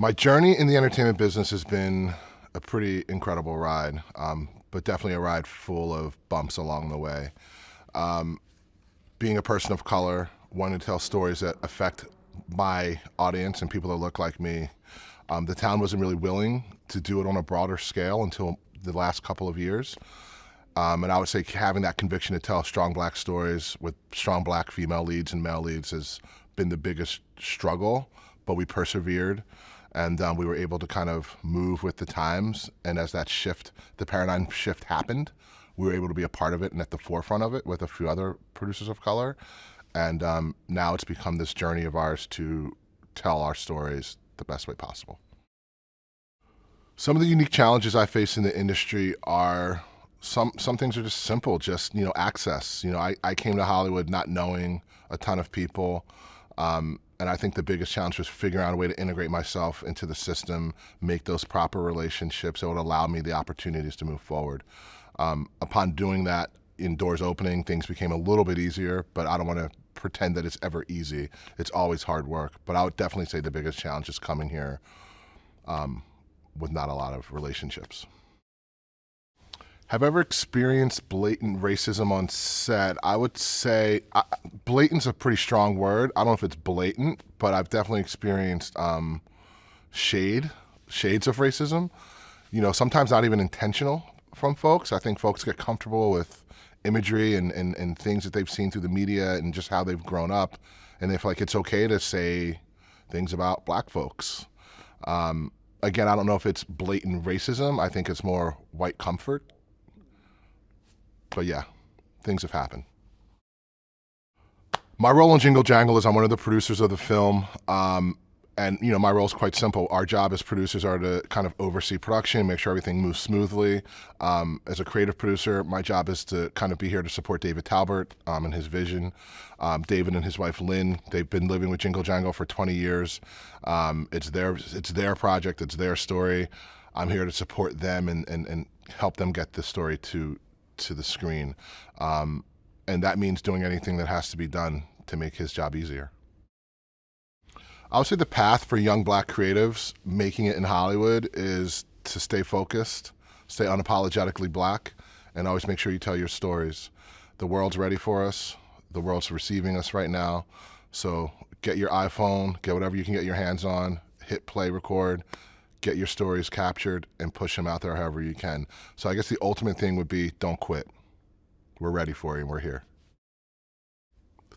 My journey in the entertainment business has been a pretty incredible ride, but definitely a ride full of bumps along the way. Being a person of color, wanting to tell stories that affect my audience and people that look like me, the town wasn't really willing to do it on a broader scale until the last couple of years. And I would say having that conviction to tell strong black stories with strong black female leads and male leads has been the biggest struggle, but we persevered. And we were able to kind of move with the times. And as that shift, the paradigm shift happened, we were able to be a part of it and at the forefront of it with a few other producers of color. And now it's become this journey of ours to tell our stories the best way possible. Some of the unique challenges I face in the industry are some things are just simple, just access. I came to Hollywood not knowing a ton of people. And I think the biggest challenge was figuring out a way to integrate myself into the system, make those proper relationships that would allow me the opportunities to move forward. Upon doing that, in doors opening, things became a little bit easier, but I don't want to pretend that it's ever easy. It's always hard work. But I would definitely say the biggest challenge is coming here with not a lot of relationships. Have I ever experienced blatant racism on set? I would say blatant's a pretty strong word. I don't know if it's blatant, but I've definitely experienced shades of racism. Sometimes not even intentional from folks. I think folks get comfortable with imagery and things that they've seen through the media and just how they've grown up, and they feel like it's okay to say things about black folks. Again, I don't know if it's blatant racism. I think it's more white comfort. But yeah, things have happened. My role in Jingle Jangle is I'm one of the producers of the film. And my role is quite simple. Our job as producers are to kind of oversee production, make sure everything moves smoothly. As a creative producer, my job is to kind of be here to support David Talbert and his vision. David and his wife Lyn, they've been living with Jingle Jangle for 20 years. It's their project, it's their story. I'm here to support them and help them get the story to the screen. And that means doing anything that has to be done to make his job easier. I would say the path for young black creatives making it in Hollywood is to stay focused, stay unapologetically black, and always make sure you tell your stories. The world's ready for us. The world's receiving us right now. So get your iPhone, get whatever you can get your hands on, hit play, record, get your stories captured, and push them out there however you can. So I guess the ultimate thing would be don't quit. We're ready for you and we're here.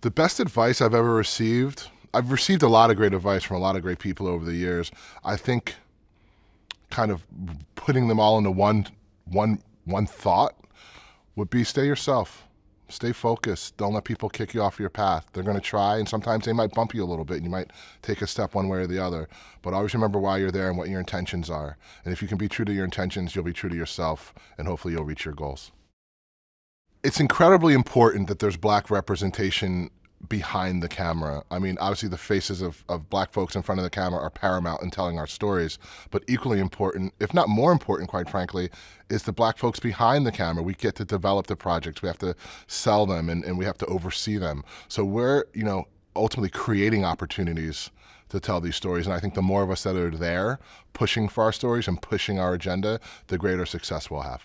The best advice I've ever received, I've received a lot of great advice from a lot of great people over the years. I think kind of putting them all into one thought would be stay yourself. Stay focused. Don't let people kick you off your path. They're going to try, and sometimes they might bump you a little bit, and you might take a step one way or the other. But always remember why you're there and what your intentions are. And if you can be true to your intentions, you'll be true to yourself, and hopefully you'll reach your goals. It's incredibly important that there's black representation behind the camera. I mean, obviously the faces of black folks in front of the camera are paramount in telling our stories, but equally important, if not more important, quite frankly, is the black folks behind the camera. We get to develop the projects, we have to sell them, and we have to oversee them. So we're, ultimately creating opportunities to tell these stories, and I think the more of us that are there pushing for our stories and pushing our agenda, the greater success we'll have.